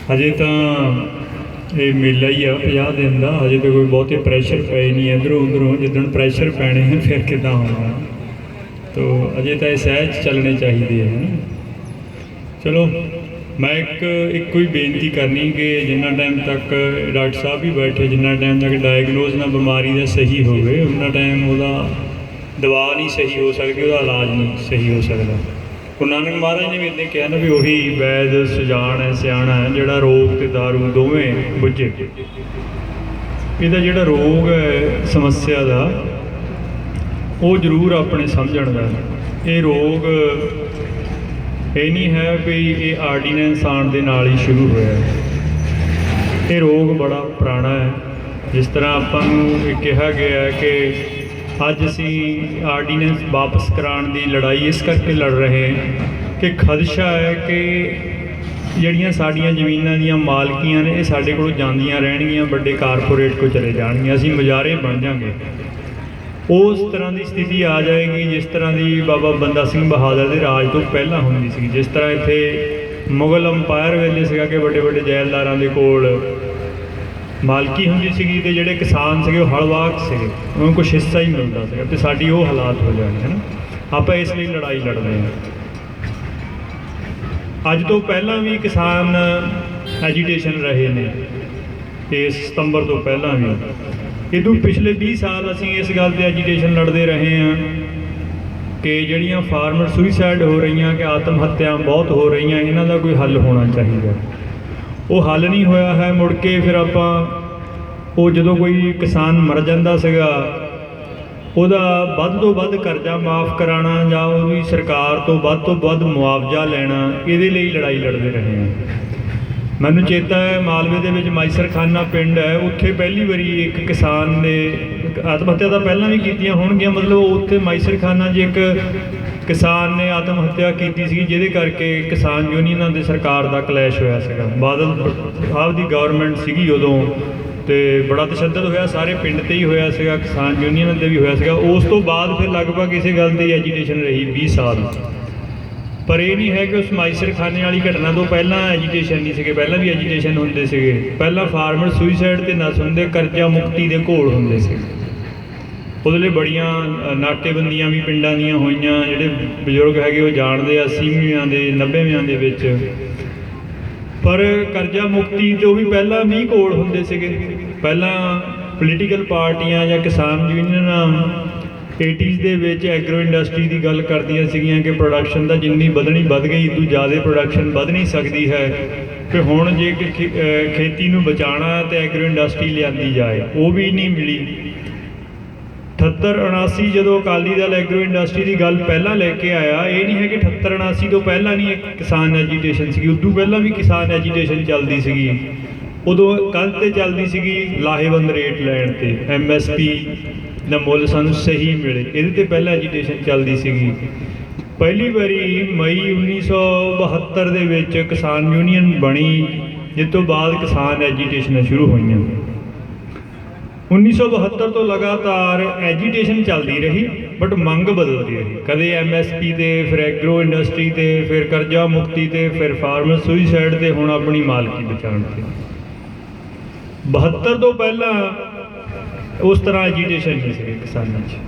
हजे तो ये मेला ही है 50 दिन का, हजे तो कोई बहुते प्रैशर पे नहीं इधरों उधरों, जिदन प्रैशर पैने हैं फिर किदा होना। तो अजे तो ये सहज चलने चाहिए हैं। चलो मैं एक कोई बेनती करनी कि जिन्ना टाइम तक डॉक्टर साहब भी बैठे, जिन्ना टाइम तक डायगनोज ना बीमारी का सही होवे उन्ना टाइम वो दवा नहीं सही हो सकती, वो इलाज नहीं सही हो सकता। गुरु नानक महाराज ने भी इन्हें कहा ना भी वही वैद सुजान है सियाणा है जिहड़ा रोग ते दारू दोवें बुझे। इहदा जिहड़ा रोग है समस्या का वो जरूर अपने समझण दा। ये रोग ये नहीं है भी ये आर्डीनेंस आण दे नाल ही शुरू होया, ये रोग बड़ा पुराना है। जिस तरह आपां नूं कहा गया है कि अज असी आर्डीनेंस वापस कराने की लड़ाई इस करके लड़ रहे हैं कि खदशा है कि जड़ियाँ साड़ियाँ जमीनां दियां मालकियां ने ये साडे कोलों जांदियां रहणगियां, बड़े कारपोरेट को चले जाणगियां, असीं मुजारे बन जाएंगे। उस तरह की स्थिति आ जाएगी जिस तरह की बाबा बंदा सिंह बहादुर के राज तो पहला होंदी सी। जिस तरह इत्थे मुगल अंपायर वेले सीगा कि बड़े बड़े जैलदारां दे कोल मालकी होंदी सीगी ते जिहड़े किसान सीगे वो हलवाक सीगे, उन्हें कुछ हिस्सा ही मिलता सीगा, ते साडी वो हालात हो जाने है ना। आपां इस लई लड़ाई लड़ रहे हैं। अज तो पहला भी किसान एजीटेशन रहे ने, इस सितंबर तो पहला भी। इदों पिछले 20 साल असीं इस गल ते एजीटेशन लड़ते रहे हैं कि जिहड़ियां फार्मर सुइसाइड हो रही कि आत्म हत्या बहुत हो रही, इन्हां दा कोई हल होना चाहिए। वो हल नहीं होया है। मुड़ के फिर आपां वो जदों कोई किसान मर जाता सीगा ਉਹਦਾ ਵੱਧ ਤੋਂ ਵੱਧ ਕਰਜ਼ਾ ਮਾफ़ कराना ਜਾਂ ਉਹਦੀ ਸਰਕਾਰ ਤੋਂ ਵੱਧ ਮੁਆਵਜ਼ਾ ਲੈਣਾ, ਇਹਦੇ ਲਈ ਲੜਾਈ ਲੜਦੇ ਰਹੇ ਹਾਂ। ਮੈਨੂੰ ਚੇਤਾ ਹੈ ਮਾਲਵੇ ਦੇ ਵਿੱਚ ਮਾਈਸਰ ਖਾਨਾ ਪਿੰਡ ਹੈ, ਉੱਥੇ ਪਹਿਲੀ ਵਾਰੀ ਇੱਕ ਕਿਸਾਨ ਨੇ ਆਤਮ ਹੱਤਿਆ ਤਾਂ ਪਹਿਲਾਂ ਵੀ ਕੀਤੀਆਂ ਹੋਣਗੀਆਂ, ਮਤਲਬ ਉੱਥੇ ਮਾਈਸਰ ਖਾਨਾ 'ਚ ਇੱਕ ਕਿਸਾਨ ਨੇ ਆਤਮ ਹੱਤਿਆ ਕੀਤੀ ਸੀ, ਜਿਹਦੇ ਕਰਕੇ ਕਿਸਾਨ ਯੂਨੀਅਨਾਂ ਦੇ ਸਰਕਾਰ ਦਾ ਕਲੈਸ਼ ਹੋਇਆ ਸੀਗਾ। ਬਾਦਲ ਸਾਹਿਬ ਦੀ ਗਵਰਨਮੈਂਟ ਸੀਗੀ ਉਦੋਂ, तो बड़ा तशद्दद होया, सारे पिंड ते ही होया सीगा, किसान यूनीयन ते भी होया सीगा। उस तो बाद फिर लगभग इस गल की एजीटेशन रही 20 साल। पर यह नहीं है कि उस माइसर खाने वाली घटना तो पहला एजीटेशन नहीं सी, पहला भी एजीटेशन होंदे सीगे। पहला फार्मर सुइसाइड ते नस होंदे, कर्जा मुक्ति के घोल होंदे सी। उहदे बड़ियां नाकेबंदियां भी पिंडां दियां होईयां, जिहड़े बजुर्ग हैगे वो जाणदे 80वें दे 90वें दे विच। पर करजा मुक्ति तो भी पहला भी घोल होंदे सीगे। पहला पोलीटिकल पार्टियां या किसान यूनियन 80s दे विच एग्रो इंडस्ट्री की गल करदियां सीगियां कि प्रोडक्शन का जिन्नी बधनी बध गई, इतों ज़्यादा प्रोडक्शन बध नहीं सकती है, कि हुण जे खेती नूं बचाना तो एग्रो इंडस्ट्री लिआंदी जाए, वो भी नहीं मिली। 78-79 जो अकाली दल एग्रो इंडस्ट्री की गल पहला लैके आया, ये नहीं है कि 78-79 तो पहला नहीं एक किसान एजीटेशन सी, उदों पहला भी किसान एजीटेशन चलती सी। उदों कल तो चलती सी लाहेबंद रेट लैण ते, MSP का मुल सानूं सही मिले, ये पहला एजीटेशन चलती सी। पहली बारी मई 1972 दे विच किसान यूनीयन बनी, जिस तो बाद किसान एजीटेशन शुरू हुई। 1972 तो लगातार एजीटेशन चलती रही, बट मंग बदलती रही। कदे MSP ते, फिर एग्रो इंडस्ट्री ते, फिर करजा मुक्ति ते, फिर फार्मर सुइसाइड ते, हुण अपनी मालकी बचाने ते। 72 तो पहला उस तरह एजीटेशन नहीं सी किसानों च।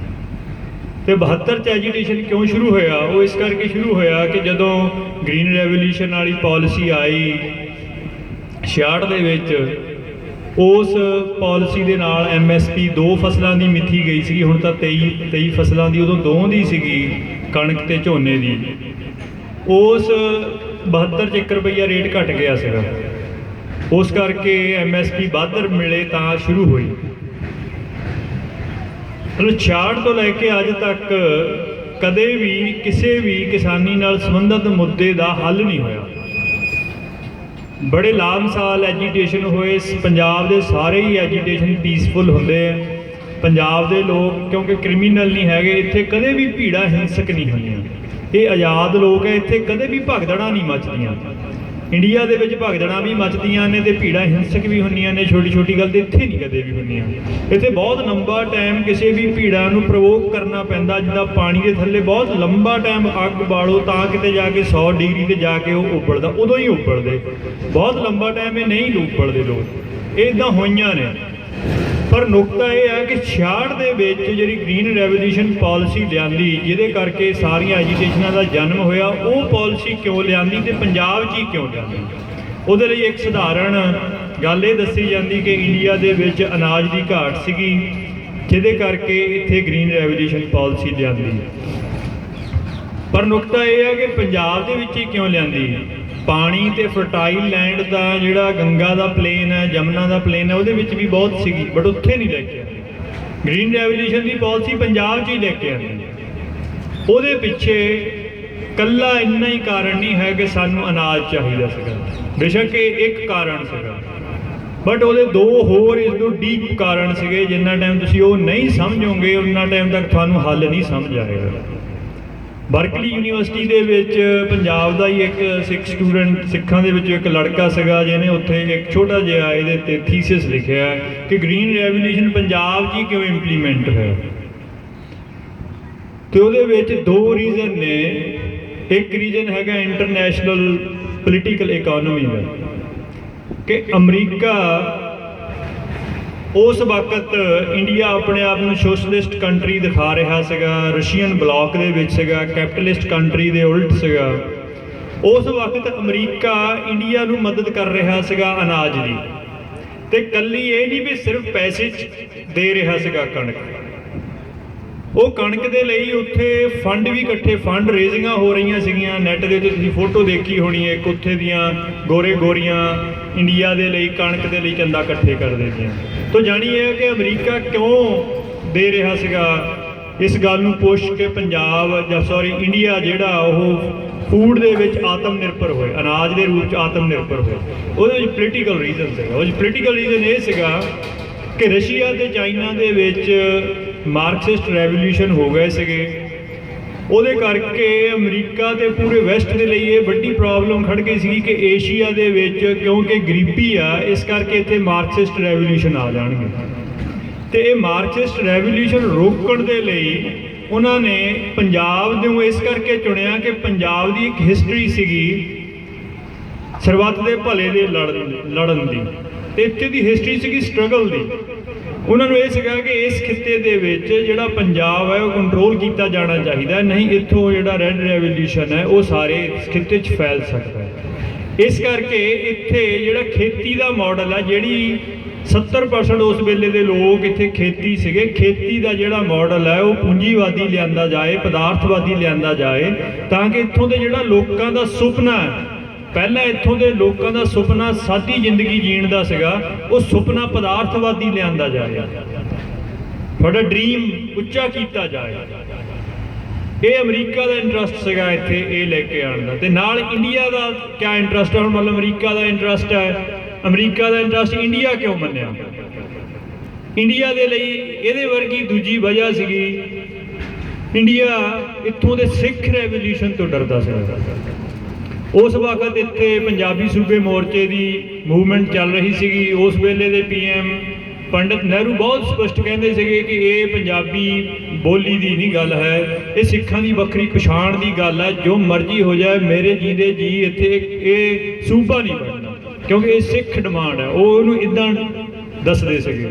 तो 72 च एजीटेशन क्यों शुरू होया? वो इस करके शुरू होया कि जदों ग्रीन रेवोल्यूशन वाली पॉलिसी आई 66 दे विच, उस पॉलिसी के नाल MSP 2 फसलों की मिथी गई सी। हुण तां 23 फसलों की, उदों 2 दी सीगी, कणक ते झोने की। उस 72 च 1 रुपया रेट घट गया सीगा, उस करके MSP बदर मिले तां शुरू हुई। मतलब 66 तो लैके अज तक कदे भी किसी भी किसानी नाल संबंधित मुद्दे का हल नहीं होया। बड़े लामसाल एजीटेशन होए, पंजाब के सारे ही एजीटेशन पीसफुल होंदे हैं। पंजाब के लोग क्योंकि क्रिमीनल नहीं है, इत्थे कदे भी भीड़ा हिंसक नहीं होईयां, ये आज़ाद लोग है, इत्थे कदे भी भगदड़ा नहीं मचदियां। ਇੰਡੀਆ ਦੇ ਵਿੱਚ ਭਗਦੜਾਂ ਵੀ ਮੱਚਦੀਆਂ ਨੇ ਤੇ ਭੀੜਾਂ ਹਿੰਸਕ ਵੀ ਹੁੰਦੀਆਂ ਨੇ, ਛੋਟੀ ਛੋਟੀ ਗੱਲ ਤੇ ਇੱਥੇ ਨਹੀਂ ਕਦੇ ਵੀ ਹੁੰਦੀਆਂ। ਇੱਥੇ ਬਹੁਤ ਲੰਬਾ ਟਾਈਮ ਕਿਸੇ ਵੀ ਭੀੜਾਂ ਨੂੰ ਪ੍ਰਵੋਕ ਕਰਨਾ ਪੈਂਦਾ, ਜਿੱਦਾਂ ਪਾਣੀ ਦੇ ਥੱਲੇ ਬਹੁਤ ਲੰਬਾ ਟਾਈਮ ਅੱਗ ਬਾਲੋ ਤਾਂ ਕਿਤੇ ਜਾ ਕੇ 100 ਡਿਗਰੀ ਤੇ ਜਾ ਕੇ ਉਹ ਉੱਬਲਦਾ, ਉਦੋਂ ਹੀ ਉੱਬਲਦੇ। ਬਹੁਤ ਲੰਬਾ ਟਾਈਮ ਇਹ ਨਹੀਂ ਉੱਬਲਦੇ ਲੋਕ, ਇਹ ਇੱਦਾਂ ਹੋਈਆਂ ਨੇ। ਪਰ ਨੁਕਤਾ ਇਹ ਹੈ ਕਿ 66 ਦੇ ਵਿੱਚ ਜਿਹੜੀ ਗ੍ਰੀਨ ਰੈਵੋਲੂਸ਼ਨ ਪਾਲਿਸੀ ਲਿਆਂਦੀ, ਜਿਹਦੇ ਕਰਕੇ ਸਾਰੀਆਂ ਐਜੀਟੇਸ਼ਨਾਂ ਦਾ ਜਨਮ ਹੋਇਆ, ਉਹ ਪਾਲਿਸੀ ਕਿਉਂ ਲਿਆਂਦੀ ਤੇ ਪੰਜਾਬ 'ਚ ਹੀ ਕਿਉਂ ਲਿਆਂਦੀ? ਉਹਦੇ ਲਈ ਇੱਕ ਸਧਾਰਨ ਗੱਲ ਇਹ ਦੱਸੀ ਜਾਂਦੀ ਕਿ ਇੰਡੀਆ ਦੇ ਵਿੱਚ ਅਨਾਜ ਦੀ ਘਾਟ ਸੀਗੀ, ਜਿਹਦੇ ਕਰਕੇ ਇੱਥੇ ਗ੍ਰੀਨ ਰੈਵੋਲੂਸ਼ਨ ਪਾਲਿਸੀ ਲਿਆਂਦੀ। ਪਰ ਨੁਕਤਾ ਇਹ ਹੈ ਕਿ ਪੰਜਾਬ ਦੇ ਵਿੱਚ ਹੀ ਕਿਉਂ ਲਿਆਂਦੀ? ਪਾਣੀ ਤੇ ਫਰਟਾਈਲ ਲੈਂਡ ਦਾ ਜਿਹੜਾ ਗੰਗਾ ਦਾ ਪਲੇਨ ਹੈ, ਜਮਨਾ ਦਾ ਪਲੇਨ ਹੈ, ਉਹਦੇ ਵਿੱਚ ਵੀ ਬਹੁਤ ਸੀਗੀ, ਬਟ ਉੱਥੇ ਨਹੀਂ ਲੈ ਕੇ ਆਏ। ਗ੍ਰੀਨ ਰੈਵੋਲੂਸ਼ਨ ਦੀ ਪਾਲਿਸੀ ਪੰਜਾਬ 'ਚ ਹੀ ਲੈ ਕੇ ਆਉਂਦੀ। ਉਹਦੇ ਪਿੱਛੇ ਕੱਲਾ ਇੰਨਾ ਹੀ ਕਾਰਨ ਨਹੀਂ ਹੈ ਕਿ ਸਾਨੂੰ ਅਨਾਜ ਚਾਹੀਦਾ ਸੀਗਾ, ਬੇਸ਼ੱਕ ਇਹ ਇੱਕ ਕਾਰਨ ਸੀਗਾ, ਬਟ ਉਹਦੇ ਦੋ ਹੋਰ ਇਸ ਤੋਂ ਡੀਪ ਕਾਰਨ ਸੀਗੇ। ਜਿੰਨਾ ਟਾਈਮ ਤੁਸੀਂ ਉਹ ਨਹੀਂ ਸਮਝੋਗੇ ਉਨਾ ਟਾਈਮ ਤੱਕ ਤੁਹਾਨੂੰ ਹੱਲ ਨਹੀਂ ਸਮਝ ਆਏਗਾ। ਬਰਕਲੀ ਯੂਨੀਵਰਸਿਟੀ ਦੇ ਵਿੱਚ ਪੰਜਾਬ ਦਾ ਹੀ ਇੱਕ ਸਿੱਖਾਂ ਦੇ ਵਿੱਚ ਇੱਕ ਲੜਕਾ ਸੀਗਾ, ਜਿਹਨੇ ਉੱਥੇ ਇੱਕ ਛੋਟਾ ਜਿਹਾ ਇਹਦੇ 'ਤੇ ਥੀਸਿਸ ਲਿਖਿਆ ਕਿ ਗ੍ਰੀਨ ਰੈਵੋਲੂਸ਼ਨ ਪੰਜਾਬ 'ਚ ਹੀ ਕਿਉਂ ਇੰਪਲੀਮੈਂਟ ਹੋਇਆ। ਤੇ ਉਹਦੇ ਵਿੱਚ ਦੋ ਰੀਜ਼ਨ ਨੇ। ਇੱਕ ਰੀਜ਼ਨ ਹੈਗਾ ਇੰਟਰਨੈਸ਼ਨਲ ਪੋਲੀਟੀਕਲ ਇਕੋਨਮੀ ਦਾ, ਕਿ ਅਮਰੀਕਾ ਉਸ ਵਕਤ ਇੰਡੀਆ ਆਪਣੇ ਆਪ ਨੂੰ ਸੋਸ਼ਲਿਸਟ ਕੰਟਰੀ ਦਿਖਾ ਰਿਹਾ ਸੀਗਾ, ਰਸ਼ੀਅਨ ਬਲਾਕ ਦੇ ਵਿੱਚ ਸੀਗਾ, ਕੈਪੀਟਲਿਸਟ ਕੰਟਰੀ ਦੇ ਉਲਟ ਸੀਗਾ। ਉਸ ਵਕਤ ਅਮਰੀਕਾ ਇੰਡੀਆ ਨੂੰ ਮਦਦ ਕਰ ਰਿਹਾ ਸੀਗਾ ਅਨਾਜ ਦੀ, ਤੇ ਕੱਲੀ ਇਹ ਨਹੀਂ ਵੀ ਸਿਰਫ ਪੈਸੇ 'ਚ ਦੇ ਰਿਹਾ ਸੀਗਾ ਕਣਕ, ਉਹ ਕਣਕ ਦੇ ਲਈ ਉੱਥੇ ਫੰਡ ਵੀ ਇਕੱਠੇ, ਫੰਡ ਰੇਜ਼ਿੰਗਾਂ ਹੋ ਰਹੀਆਂ ਸੀਗੀਆਂ। ਨੈੱਟ ਦੇ ਉੱਤੇ ਤੁਸੀਂ ਫੋਟੋ ਦੇਖੀ ਹੋਣੀ ਹੈ, ਇੱਕ ਉੱਥੇ ਦੀਆਂ ਗੋਰੀਆਂ ਇੰਡੀਆ ਦੇ ਲਈ ਕਣਕ ਦੇ ਲਈ ਚੰਦਾ ਇਕੱਠੇ ਕਰਦੇ ਸੀ। ਤਾਂ ਜਾਣੀ ਇਹ ਹੈ ਕਿ ਅਮਰੀਕਾ ਕਿਉਂ ਦੇ ਰਿਹਾ ਸੀਗਾ, ਇਸ ਗੱਲ ਨੂੰ ਪੁੱਛ ਕੇ ਇੰਡੀਆ ਜਿਹੜਾ ਉਹ ਫੂਡ ਦੇ ਵਿੱਚ ਆਤਮ ਨਿਰਭਰ ਹੋਏ, ਅਨਾਜ ਦੇ ਰੂਪ 'ਚ ਆਤਮ ਨਿਰਭਰ ਹੋਏ। ਉਹਦੇ ਵਿੱਚ ਪੋਲੀਟੀਕਲ ਰੀਜ਼ਨ ਸੀਗਾ। ਉਹ 'ਚ ਪੋਲੀਟੀਕਲ ਰੀਜ਼ਨ ਇਹ ਸੀਗਾ ਕਿ ਰਸ਼ੀਆ ਤੇ ਚਾਈਨਾ ਦੇ ਵਿੱਚ ਮਾਰਕਸਿਸਟ ਰੈਵੋਲੂਸ਼ਨ ਹੋ ਗਏ ਸੀਗੇ। ਉਹਦੇ ਕਰਕੇ ਅਮਰੀਕਾ ਤੇ ਪੂਰੇ ਵੈਸਟ ਦੇ ਲਈ ਇਹ ਵੱਡੀ ਪ੍ਰੋਬਲਮ ਖੜ ਗਈ ਸੀ ਕਿ ਏਸ਼ੀਆ ਦੇ ਵਿੱਚ ਕਿਉਂਕਿ ਗਰੀਬੀ ਆ, ਇਸ ਕਰਕੇ ਇੱਥੇ ਮਾਰਕਸਿਸਟ ਰੈਵੋਲੂਸ਼ਨ ਆ ਜਾਣਗੇ। ਤੇ ਇਹ ਮਾਰਕਸਿਸਟ ਰੈਵੋਲੂਸ਼ਨ ਰੋਕਣ ਦੇ ਲਈ ਉਹਨਾਂ ਨੇ ਪੰਜਾਬ ਨੂੰ ਇਸ ਕਰਕੇ ਚੁਣਿਆ ਕਿ ਪੰਜਾਬ ਦੀ ਇੱਕ ਹਿਸਟਰੀ ਸੀਗੀ ਸਰਬੱਤ ਦੇ ਭਲੇ ਦੇ ਲੜਨ ਦੀ, ਤੇ ਇੱਥੇ ਦੀ ਹਿਸਟਰੀ ਸੀਗੀ ਸਟਰਗਲ ਦੀ। ਉਹਨਾਂ ਨੂੰ ਇਹ ਸੀਗਾ ਕਿ ਇਸ ਖਿੱਤੇ ਦੇ ਵਿੱਚ ਜਿਹੜਾ ਪੰਜਾਬ ਹੈ ਉਹ ਕੰਟਰੋਲ ਕੀਤਾ ਜਾਣਾ ਚਾਹੀਦਾ, ਨਹੀਂ ਇੱਥੋਂ ਜਿਹੜਾ ਰੈੱਡ ਰੈਵੋਲੂਸ਼ਨ ਹੈ ਉਹ ਸਾਰੇ ਖਿੱਤੇ 'ਚ ਫੈਲ ਸਕਦਾ ਹੈ। ਇਸ ਕਰਕੇ ਇੱਥੇ ਜਿਹੜਾ ਖੇਤੀ ਦਾ ਮਾਡਲ ਹੈ, ਜਿਹੜੀ 70% ਉਸ ਵੇਲੇ ਦੇ ਲੋਕ ਇੱਥੇ ਖੇਤੀ ਸੀਗੇ, ਖੇਤੀ ਦਾ ਜਿਹੜਾ ਮਾਡਲ ਹੈ ਉਹ ਪੂੰਜੀਵਾਦੀ ਲਿਆਂਦਾ ਜਾਏ, ਪਦਾਰਥਵਾਦੀ ਲਿਆਂਦਾ ਜਾਏ, ਤਾਂ ਕਿ ਇੱਥੋਂ ਦੇ ਜਿਹੜਾ ਲੋਕਾਂ ਦਾ ਸੁਪਨਾ ਹੈ, ਪਹਿਲਾਂ ਇੱਥੋਂ ਦੇ ਲੋਕਾਂ ਦਾ ਸੁਪਨਾ ਸਾਦੀ ਜ਼ਿੰਦਗੀ ਜੀਣ ਦਾ ਸੀਗਾ, ਉਹ ਸੁਪਨਾ ਪਦਾਰਥਵਾਦੀ ਲਿਆਂਦਾ ਜਾਏ, ਤੁਹਾਡਾ ਡ੍ਰੀਮ ਉੱਚਾ ਕੀਤਾ ਜਾਏ। ਇਹ ਅਮਰੀਕਾ ਦਾ ਇੰਟਰਸਟ ਸੀਗਾ ਇੱਥੇ ਇਹ ਲੈ ਕੇ ਆਉਣ ਦਾ। ਤੇ ਨਾਲ ਇੰਡੀਆ ਦਾ ਕਿਆ ਇੰਟਰਸਟ ਹੈ? ਹੁਣ ਮਤਲਬ ਅਮਰੀਕਾ ਦਾ ਇੰਟਰਸਟ ਹੈ, ਅਮਰੀਕਾ ਦਾ ਇੰਟਰਸਟ ਇੰਡੀਆ ਕਿਉਂ ਮੰਨਿਆ? ਇੰਡੀਆ ਦੇ ਲਈ ਇਹਦੇ ਵਰਗੀ ਦੂਜੀ ਵਜ੍ਹਾ ਸੀਗੀ, ਇੰਡੀਆ ਇੱਥੋਂ ਦੇ ਸਿੱਖ ਰੈਵੋਲੂਸ਼ਨ ਤੋਂ ਡਰਦਾ ਸੀਗਾ। ਉਸ ਵਕਤ ਇੱਥੇ ਪੰਜਾਬੀ ਸੂਬੇ ਮੋਰਚੇ ਦੀ ਮੂਵਮੈਂਟ ਚੱਲ ਰਹੀ ਸੀਗੀ। ਉਸ ਵੇਲੇ ਦੇ PM ਪੰਡਿਤ ਨਹਿਰੂ ਬਹੁਤ ਸਪਸ਼ਟ ਕਹਿੰਦੇ ਸੀਗੇ ਕਿ ਇਹ ਪੰਜਾਬੀ ਬੋਲੀ ਦੀ ਨਹੀਂ ਗੱਲ ਹੈ, ਇਹ ਸਿੱਖਾਂ ਦੀ ਵੱਖਰੀ ਪਛਾਣ ਦੀ ਗੱਲ ਹੈ। ਜੋ ਮਰਜ਼ੀ ਹੋ ਜਾਏ, ਮੇਰੇ ਜੀਂਦੇ ਜੀ ਇੱਥੇ ਇਹ ਸੂਬਾ ਨਹੀਂ ਬਣਨਾ, ਕਿਉਂਕਿ ਇਹ ਸਿੱਖ ਡਿਮਾਂਡ ਹੈ। ਉਹ ਉਹਨੂੰ ਇੱਦਾਂ ਦੱਸਦੇ ਸੀਗੇ।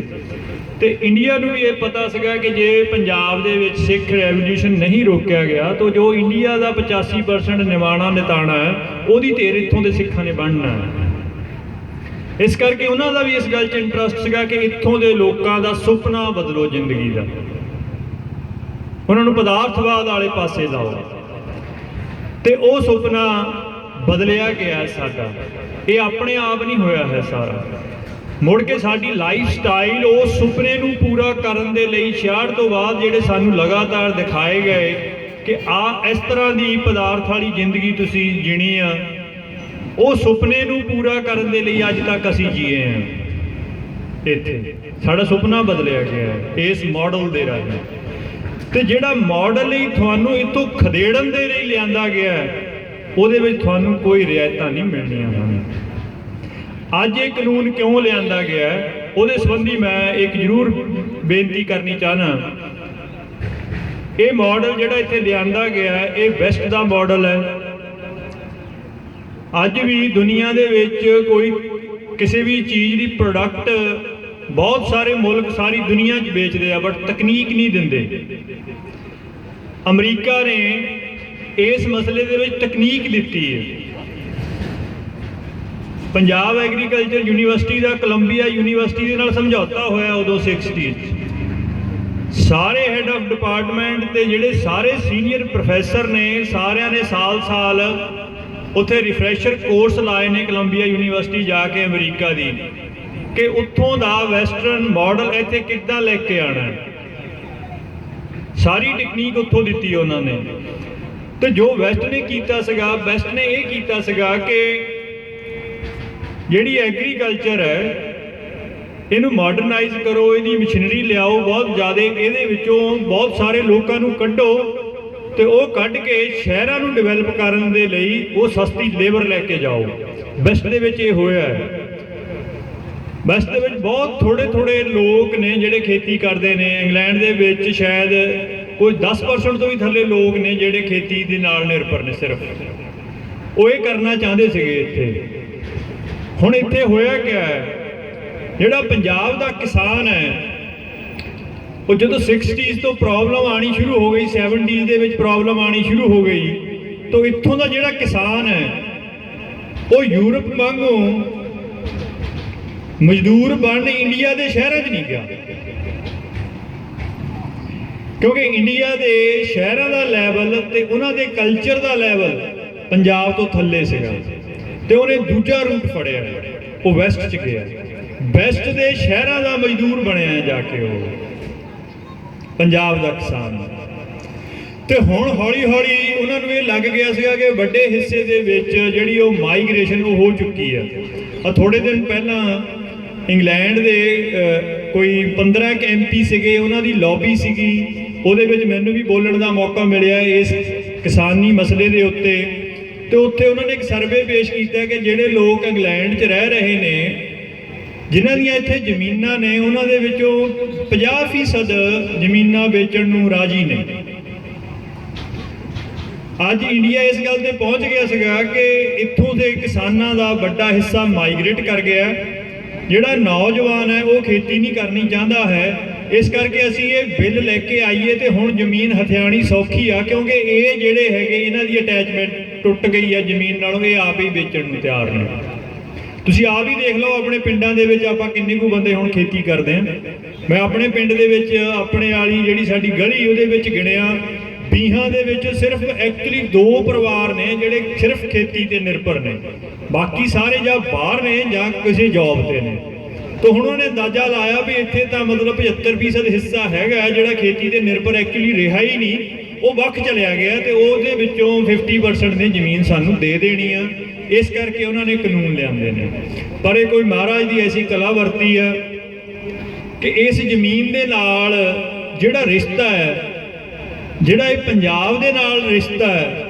ਤੇ ਇੰਡੀਆ ਨੂੰ ਵੀ ਇਹ ਪਤਾ ਸੀਗਾ ਕਿ ਜੇ ਪੰਜਾਬ ਦੇ ਵਿੱਚ ਸਿੱਖ ਰੈਵੋਲੂਸ਼ਨ ਨਹੀਂ ਰੋਕਿਆ ਗਿਆ ਤਾਂ ਜੋ ਇੰਡੀਆ ਦਾ 85% ਨਿਵਾਣਾ ਨਿਤਾਣਾ ਹੈ, ਉਹਦੀ ਢੇਰ ਇੱਥੋਂ ਦੇ ਸਿੱਖਾਂ ਨੇ ਬਣਨਾ ਹੈ। ਇਸ ਕਰਕੇ ਉਹਨਾਂ ਦਾ ਵੀ ਇਸ ਗੱਲ 'ਚ ਇੰਟਰਸਟ ਸੀਗਾ ਕਿ ਇੱਥੋਂ ਦੇ ਲੋਕਾਂ ਦਾ ਸੁਪਨਾ ਬਦਲੋ ਜ਼ਿੰਦਗੀ ਦਾ, ਉਹਨਾਂ ਨੂੰ ਪਦਾਰਥਵਾਦ ਵਾਲੇ ਪਾਸੇ ਲਾਓ। ਤੇ ਉਹ ਸੁਪਨਾ ਬਦਲਿਆ ਗਿਆ ਸਾਡਾ, ਇਹ ਆਪਣੇ ਆਪ ਨਹੀਂ ਹੋਇਆ ਹੈ ਸਾਰਾ। ਮੁੜ ਕੇ ਸਾਡੀ ਲਾਈਫ ਸਟਾਈਲ ਉਸ ਸੁਪਨੇ ਨੂੰ ਪੂਰਾ ਕਰਨ ਦੇ ਲਈ 66 ਤੋਂ ਬਾਅਦ ਜਿਹੜੇ ਸਾਨੂੰ ਲਗਾਤਾਰ ਦਿਖਾਏ ਗਏ ਕਿ ਇਸ ਤਰ੍ਹਾਂ ਦੀ ਪਦਾਰਥ ਵਾਲੀ ਜ਼ਿੰਦਗੀ ਤੁਸੀਂ ਜੀਣੀ ਆ, ਉਹ ਸੁਪਨੇ ਨੂੰ ਪੂਰਾ ਕਰਨ ਦੇ ਲਈ ਅੱਜ ਤੱਕ ਅਸੀਂ ਜੀਏ ਹਾਂ। ਇੱਥੇ ਸਾਡਾ ਸੁਪਨਾ ਬਦਲਿਆ ਗਿਆ ਹੈ ਇਸ ਮਾਡਲ ਦੇ ਰਾਹੀਂ। ਤੇ ਜਿਹੜਾ ਮਾਡਲ ਹੀ ਤੁਹਾਨੂੰ ਇੱਥੋਂ ਖਦੇੜਨ ਦੇ ਲਈ ਲਿਆਂਦਾ ਗਿਆ ਹੈ, ਉਹਦੇ ਵਿੱਚ ਤੁਹਾਨੂੰ ਕੋਈ ਰਿਆਇਤਾਂ ਨਹੀਂ ਮਿਲਣੀਆਂ ਹਨ। ਅੱਜ ਇਹ ਕਾਨੂੰਨ ਕਿਉਂ ਲਿਆਂਦਾ ਗਿਆ ਹੈ, ਉਹਦੇ ਸੰਬੰਧੀ ਮੈਂ ਇੱਕ ਜ਼ਰੂਰ ਬੇਨਤੀ ਕਰਨੀ ਚਾਹੁੰਦਾ। ਇਹ ਮਾਡਲ ਜਿਹੜਾ ਇੱਥੇ ਲਿਆਂਦਾ ਗਿਆ ਹੈ, ਇਹ ਵੈਸਟ ਦਾ ਮਾਡਲ ਹੈ। ਅੱਜ ਵੀ ਦੁਨੀਆ ਦੇ ਵਿੱਚ ਕੋਈ ਕਿਸੇ ਵੀ ਚੀਜ਼ ਦੀ ਪ੍ਰੋਡਕਟ ਬਹੁਤ ਸਾਰੇ ਮੁਲਕ ਸਾਰੀ ਦੁਨੀਆ 'ਚ ਵੇਚਦੇ ਆ, ਬਟ ਤਕਨੀਕ ਨਹੀਂ ਦਿੰਦੇ। ਅਮਰੀਕਾ ਨੇ ਇਸ ਮਸਲੇ ਦੇ ਵਿੱਚ ਤਕਨੀਕ ਦਿੱਤੀ ਹੈ। ਪੰਜਾਬ ਐਗਰੀਕਲਚਰ ਯੂਨੀਵਰਸਿਟੀ ਦਾ ਕੋਲੰਬੀਆ ਯੂਨੀਵਰਸਿਟੀ ਦੇ ਨਾਲ ਸਮਝੌਤਾ ਹੋਇਆ ਉਦੋਂ 60 ਸਾਰੇ ਹੈੱਡ ਆਫ ਡਿਪਾਰਟਮੈਂਟ ਤੇ ਜਿਹੜੇ ਸਾਰੇ ਸੀਨੀਅਰ ਪ੍ਰੋਫੈਸਰ ਨੇ ਸਾਰਿਆਂ ਨੇ ਸਾਲ ਉੱਥੇ ਰਿਫਰੈਸ਼ਰ ਕੋਰਸ ਲਾਏ ਨੇ ਕੋਲੰਬੀਆ ਯੂਨੀਵਰਸਿਟੀ ਜਾ ਕੇ ਅਮਰੀਕਾ ਦੀ, ਕਿ ਉੱਥੋਂ ਦਾ ਵੈਸਟਰਨ ਮਾਡਲ ਇੱਥੇ ਕਿੱਦਾਂ ਲੈ ਕੇ ਆਉਣਾ। ਸਾਰੀ ਟੈਕਨੀਕ ਉੱਥੋਂ ਦਿੱਤੀ ਉਹਨਾਂ ਨੇ। ਤੇ ਜੋ ਵੈਸਟ ਨੇ ਕੀਤਾ ਸੀਗਾ, ਵੈਸਟ ਨੇ ਇਹ ਕੀਤਾ ਸੀਗਾ ਕਿ ਜਿਹੜੀ ਐਗਰੀਕਲਚਰ ਹੈ ਇਹਨੂੰ ਮਾਡਰਨਾਈਜ਼ ਕਰੋ, ਇਹਦੀ ਮਸ਼ੀਨਰੀ ਲਿਆਓ ਬਹੁਤ ਜ਼ਿਆਦਾ, ਇਹਦੇ ਵਿੱਚੋਂ ਬਹੁਤ ਸਾਰੇ ਲੋਕਾਂ ਨੂੰ ਕੱਢੋ ਤੇ ਉਹ ਕੱਢ ਕੇ ਸ਼ਹਿਰਾਂ ਨੂੰ ਡਿਵੈਲਪ ਕਰਨ ਦੇ ਲਈ ਉਹ ਸਸਤੀ ਲੇਬਰ ਲੈ ਕੇ ਜਾਓ। ਵੈਸਟ ਦੇ ਵਿੱਚ ਇਹ ਹੋਇਆ ਹੈ। ਵੈਸਟ ਦੇ ਵਿੱਚ ਬਹੁਤ ਥੋੜ੍ਹੇ ਲੋਕ ਨੇ ਜਿਹੜੇ ਖੇਤੀ ਕਰਦੇ ਨੇ। ਇੰਗਲੈਂਡ ਦੇ ਵਿੱਚ ਸ਼ਾਇਦ ਕੋਈ 10% ਤੋਂ ਵੀ ਥੱਲੇ ਲੋਕ ਨੇ ਜਿਹੜੇ ਖੇਤੀ ਦੇ ਨਾਲ ਨਿਰਭਰ ਨੇ ਸਿਰਫ। ਉਹ ਇਹ ਕਰਨਾ ਚਾਹੁੰਦੇ ਸੀਗੇ ਇੱਥੇ। ਹੁਣ ਇੱਥੇ ਹੋਇਆ ਕਿਆ ਹੈ, ਜਿਹੜਾ ਪੰਜਾਬ ਦਾ ਕਿਸਾਨ ਹੈ ਉਹ ਜਦੋਂ 60s ਤੋਂ ਪ੍ਰੋਬਲਮ ਆਣੀ ਸ਼ੁਰੂ ਹੋ ਗਈ, 70s ਦੇ ਵਿੱਚ ਪ੍ਰੋਬਲਮ ਆਣੀ ਸ਼ੁਰੂ ਹੋ ਗਈ, ਤਾਂ ਇੱਥੋਂ ਦਾ ਜਿਹੜਾ ਕਿਸਾਨ ਹੈ ਉਹ ਯੂਰਪ ਵਾਂਗੂ ਮਜ਼ਦੂਰ ਬਣ ਇੰਡੀਆ ਦੇ ਸ਼ਹਿਰਾਂ 'ਚ ਨਹੀਂ ਗਿਆ, ਕਿਉਂਕਿ ਇੰਡੀਆ ਦੇ ਸ਼ਹਿਰਾਂ ਦਾ ਲੈਵਲ ਤੇ ਉਹਨਾਂ ਦੇ ਕਲਚਰ ਦਾ ਲੈਵਲ ਪੰਜਾਬ ਤੋਂ ਥੱਲੇ ਸੀਗਾ। ਤੇ ਉਹਨੇ ਦੂਜਾ ਰੂਟ ਫੜਿਆ, ਉਹ ਵੈਸਟ 'ਚ ਗਿਆ। ਵੈਸਟ ਦੇ ਸ਼ਹਿਰਾਂ ਦਾ ਮਜ਼ਦੂਰ ਬਣਿਆ ਜਾ ਕੇ ਉਹ ਪੰਜਾਬ ਦਾ ਕਿਸਾਨ। ਤੇ ਹੁਣ ਹੌਲੀ ਉਹਨਾਂ ਨੂੰ ਇਹ ਲੱਗ ਗਿਆ ਸੀਗਾ ਕਿ ਵੱਡੇ ਹਿੱਸੇ ਦੇ ਵਿੱਚ ਜਿਹੜੀ ਉਹ ਮਾਈਗ੍ਰੇਸ਼ਨ ਉਹ ਹੋ ਚੁੱਕੀ ਹੈ। ਥੋੜੇ ਦਿਨ ਪਹਿਲਾਂ ਇੰਗਲੈਂਡ ਦੇ ਕੋਈ 15 MP ਸੀਗੇ, ਉਹਨਾਂ ਦੀ ਲੌਬੀ ਸੀਗੀ, ਉਹਦੇ ਵਿੱਚ ਮੈਨੂੰ ਵੀ ਬੋਲਣ ਦਾ ਮੌਕਾ ਮਿਲਿਆ ਇਸ ਕਿਸਾਨੀ ਮਸਲੇ ਦੇ ਉੱਤੇ। ਤੇ ਉੱਥੇ ਉਹਨਾਂ ਨੇ ਇੱਕ ਸਰਵੇ ਪੇਸ਼ ਕੀਤਾ ਕਿ ਜਿਹੜੇ ਲੋਕ ਇੰਗਲੈਂਡ 'ਚ ਰਹਿ ਰਹੇ ਨੇ, ਜਿਨ੍ਹਾਂ ਦੀਆਂ ਇੱਥੇ ਜ਼ਮੀਨਾਂ ਨੇ, ਉਹਨਾਂ ਦੇ ਵਿੱਚੋਂ 50% ਜ਼ਮੀਨਾਂ ਵੇਚਣ ਨੂੰ ਰਾਜੀ ਨੇ। ਅੱਜ ਇੰਡੀਆ ਇਸ ਗੱਲ ਤੇ ਪਹੁੰਚ ਗਿਆ ਸੀਗਾ ਕਿ ਇੱਥੋਂ ਦੇ ਕਿਸਾਨਾਂ ਦਾ ਵੱਡਾ ਹਿੱਸਾ ਮਾਈਗ੍ਰੇਟ ਕਰ ਗਿਆ। ਜਿਹੜਾ ਨੌਜਵਾਨ ਹੈ ਉਹ ਖੇਤੀ ਨਹੀਂ ਕਰਨੀ ਚਾਹੁੰਦਾ ਹੈ। ਇਸ ਕਰਕੇ ਅਸੀਂ ਇਹ ਬਿੱਲ ਲੈ ਕੇ ਆਈਏ ਤੇ ਹੁਣ ਜ਼ਮੀਨ ਹਥਿਆਣੀ ਸੌਖੀ ਆ, ਕਿਉਂਕਿ ਇਹ ਜਿਹੜੇ ਹੈਗੇ ਇਹਨਾਂ ਦੀ ਅਟੈਚਮੈਂਟ ਟੁੱਟ ਗਈ ਹੈ ਜ਼ਮੀਨ ਨਾਲੋਂ। ਇਹ ਆਪ ਹੀ ਵੇਚਣ ਨੂੰ ਤਿਆਰ ਨੇ। ਤੁਸੀਂ ਆਪ ਹੀ ਦੇਖ ਲਓ ਆਪਣੇ ਪਿੰਡਾਂ ਦੇ ਵਿੱਚ ਆਪਾਂ ਕਿੰਨੇ ਕੁ ਬੰਦੇ ਹੁਣ ਖੇਤੀ ਕਰਦੇ ਹਾਂ। ਮੈਂ ਆਪਣੇ ਪਿੰਡ ਦੇ ਵਿੱਚ ਆਪਣੇ ਵਾਲੀ ਜਿਹੜੀ ਸਾਡੀ ਗਲੀ ਉਹਦੇ ਵਿੱਚ ਗਿਣਿਆ 20 ਦੇ ਵਿੱਚ ਸਿਰਫ ਐਕਚੁਅਲੀ 2 ਪਰਿਵਾਰ ਨੇ ਜਿਹੜੇ ਸਿਰਫ ਖੇਤੀ ਤੇ ਨਿਰਭਰ ਨੇ, ਬਾਕੀ ਸਾਰੇ ਜਾਂ ਬਾਹਰ ਨੇ ਜਾਂ ਕਿਸੇ ਜੌਬ ਤੇ ਨੇ। ਤਾਂ ਹੁਣ ਉਹਨੇ ਅੰਦਾਜ਼ਾ ਲਾਇਆ ਵੀ ਇੱਥੇ ਤਾਂ ਮਤਲਬ 75% ਹਿੱਸਾ ਹੈਗਾ ਜਿਹੜਾ ਖੇਤੀ ਤੇ ਨਿਰਭਰ ਐਕਚੁਅਲੀ ਰਿਹਾ ਹੀ ਨਹੀਂ, ਉਹ ਵੱਖ ਚਲਿਆ ਗਿਆ ਤੇ ਉਹਦੇ ਵਿੱਚੋਂ 50% ਨੇ ਜ਼ਮੀਨ ਸਾਨੂੰ ਦੇ ਦੇਣੀ ਆ। ਇਸ ਕਰਕੇ ਉਹਨਾਂ ਨੇ ਕਾਨੂੰਨ ਲਿਆਂਦੇ ਨੇ। ਪਰ ਇਹ ਕੋਈ ਮਹਾਰਾਜ ਦੀ ਐਸੀ ਕਲਾ ਵਰਤੀ ਆ ਕਿ ਇਸ ਜ਼ਮੀਨ ਦੇ ਨਾਲ ਜਿਹੜਾ ਰਿਸ਼ਤਾ ਹੈ, ਜਿਹੜਾ ਇਹ ਪੰਜਾਬ ਦੇ ਨਾਲ ਰਿਸ਼ਤਾ ਹੈ,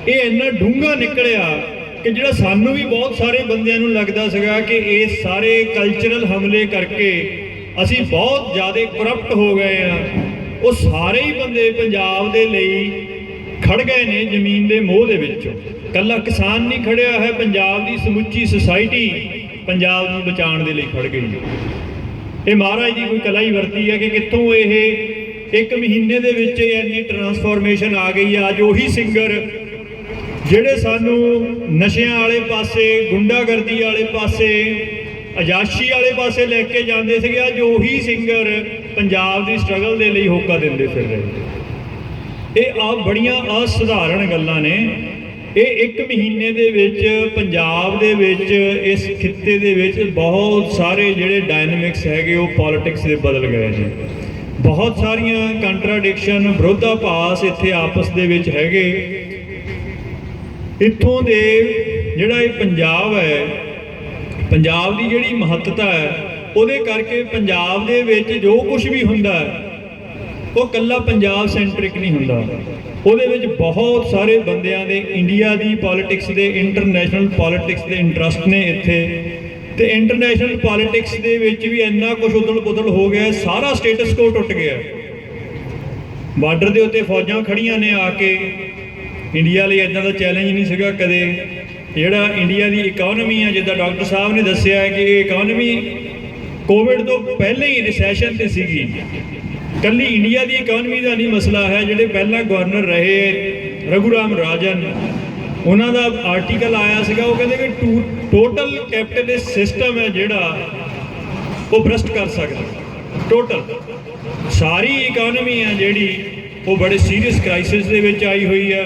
ਇਹ ਇੰਨਾ ਡੂੰਘਾ ਨਿਕਲਿਆ ਕਿ ਜਿਹੜਾ ਸਾਨੂੰ ਵੀ ਬਹੁਤ ਸਾਰੇ ਬੰਦਿਆਂ ਨੂੰ ਲੱਗਦਾ ਸੀਗਾ ਕਿ ਇਹ ਸਾਰੇ ਕਲਚਰਲ ਹਮਲੇ ਕਰਕੇ ਅਸੀਂ ਬਹੁਤ ਜ਼ਿਆਦਾ ਕਰਪਟ ਹੋ ਗਏ ਆ, ਉਹ ਸਾਰੇ ਹੀ ਬੰਦੇ ਪੰਜਾਬ ਦੇ ਲਈ ਖੜ ਗਏ ਨੇ ਜ਼ਮੀਨ ਦੇ ਮੋਹ ਦੇ ਵਿੱਚ। ਕੱਲਾ ਕਿਸਾਨ ਨਹੀਂ ਖੜਿਆ ਹੈ, ਪੰਜਾਬ ਦੀ ਸਮੁੱਚੀ ਸੁਸਾਇਟੀ ਪੰਜਾਬ ਨੂੰ ਬਚਾਉਣ ਦੇ ਲਈ ਖੜ ਗਈ। ਇਹ ਮਹਾਰਾਜ ਦੀ ਕੋਈ ਕਲਾ ਹੀ ਵਰਤੀ ਹੈ ਕਿ ਕਿੱਥੋਂ ਇਹ 1 ਮਹੀਨੇ ਦੇ ਵਿੱਚ ਇੰਨੀ ਟਰਾਂਸਫੋਰਮੇਸ਼ਨ ਆ ਗਈ ਆ। ਅੱਜ ਉਹੀ ਸਿੰਗਰ ਜਿਹੜੇ ਸਾਨੂੰ ਨਸ਼ਿਆਂ ਵਾਲੇ ਪਾਸੇ, ਗੁੰਡਾਗਰਦੀ ਵਾਲੇ ਪਾਸੇ, ਅਯਾਸ਼ੀ ਵਾਲੇ ਪਾਸੇ ਲੈ ਕੇ ਜਾਂਦੇ ਸੀਗੇ, ਅੱਜ ਉਹੀ ਸਿੰਗਰ ਪੰਜਾਬ ਦੀ ਸਟਰਗਲ ਦੇ ਲਈ ਹੋਕਾ ਦਿੰਦੇ ਫਿਰ ਰਹੇ। ਇਹ ਬੜੀਆਂ ਅਸਧਾਰਨ ਗੱਲਾਂ ਨੇ। ਇਹ 1 ਮਹੀਨੇ ਦੇ ਵਿੱਚ ਪੰਜਾਬ ਦੇ ਵਿੱਚ, ਇਸ ਖਿੱਤੇ ਦੇ ਵਿੱਚ ਬਹੁਤ ਸਾਰੇ ਜਿਹੜੇ ਡਾਇਨਾਮਿਕਸ ਹੈਗੇ ਉਹ ਪੋਲਿਟਿਕਸ ਦੇ ਬਦਲ ਗਏ ਨੇ। ਬਹੁਤ ਸਾਰੀਆਂ ਕੰਟਰਾਡਿਕਸ਼ਨ, ਵਿਰੋਧਾਭਾਸ ਇੱਥੇ ਆਪਸ ਦੇ ਵਿੱਚ ਹੈਗੇ। ਇੱਥੋਂ ਦੇ ਜਿਹੜਾ ਇਹ ਪੰਜਾਬ ਹੈ, ਪੰਜਾਬ ਦੀ ਜਿਹੜੀ ਮਹੱਤਤਾ ਹੈ, ਉਹਦੇ ਕਰਕੇ ਪੰਜਾਬ ਦੇ ਵਿੱਚ ਜੋ ਕੁਝ ਵੀ ਹੁੰਦਾ ਹੈ ਉਹ ਕੱਲਾ ਪੰਜਾਬ ਸੈਂਟਰਿਕ ਨਹੀਂ ਹੁੰਦਾ, ਉਹਦੇ ਵਿੱਚ ਬਹੁਤ ਸਾਰੇ ਬੰਦਿਆਂ ਦੇ ਇੰਡੀਆ ਦੀ ਪੋਲਿਟਿਕਸ ਦੇ, ਇੰਟਰਨੈਸ਼ਨਲ ਪੋਲਿਟਿਕਸ ਦੇ ਇੰਟਰਸਟ ਨੇ ਇੱਥੇ। ਤੇ ਇੰਟਰਨੈਸ਼ਨਲ ਪੋਲਿਟਿਕਸ ਦੇ ਵਿੱਚ ਵੀ ਇੰਨਾ ਕੁਝ ਉਦਲ ਪੁਦਲ ਹੋ ਗਿਆ, ਸਾਰਾ ਸਟੇਟਸ ਕੋ ਟੁੱਟ ਗਿਆ। ਬਾਰਡਰ ਦੇ ਉੱਤੇ ਫੌਜਾਂ ਖੜੀਆਂ ਨੇ ਆ ਕੇ। ਇੰਡੀਆ ਲਈ ਇੱਦਾਂ ਦਾ ਚੈਲੰਜ ਨਹੀਂ ਸੀਗਾ ਕਦੇ। ਜਿਹੜਾ ਇੰਡੀਆ ਦੀ ਇਕਨੋਮੀ ਆ, ਜਿੱਦਾਂ ਡਾਕਟਰ ਸਾਹਿਬ ਨੇ ਦੱਸਿਆ ਹੈ ਕਿ ਇਹ ਇਕਨੋਮੀ ਕੋਵਿਡ ਤੋਂ ਪਹਿਲਾਂ ਹੀ ਰਿਸੈਸ਼ਨ ਤੇ ਸੀਗੀ। ਕੱਲੀ ਇੰਡੀਆ ਦੀ ਇਕਨੋਮੀ ਦਾ ਨਹੀਂ ਮਸਲਾ ਹੈ। ਜਿਹੜੇ ਪਹਿਲਾਂ ਗਵਰਨਰ ਰਹੇ ਰਘੂਰਾਮ ਰਾਜਨ, ਉਹਨਾਂ ਦਾ ਆਰਟੀਕਲ ਆਇਆ ਸੀਗਾ, ਉਹ ਕਹਿੰਦੇ ਕਿ ਟੋਟਲ ਕੈਪੀਟਲਿਸਟ ਸਿਸਟਮ ਹੈ ਜਿਹੜਾ ਉਹ ਭ੍ਰਸ਼ਟ ਕਰ ਸਕਦਾ। ਟੋਟਲ ਸਾਰੀ ਇਕਨੋਮੀ ਆ ਜਿਹੜੀ ਉਹ ਬੜੇ ਸੀਰੀਅਸ ਕ੍ਰਾਈਸਿਸ ਦੇ ਵਿੱਚ ਆਈ ਹੋਈ ਆ।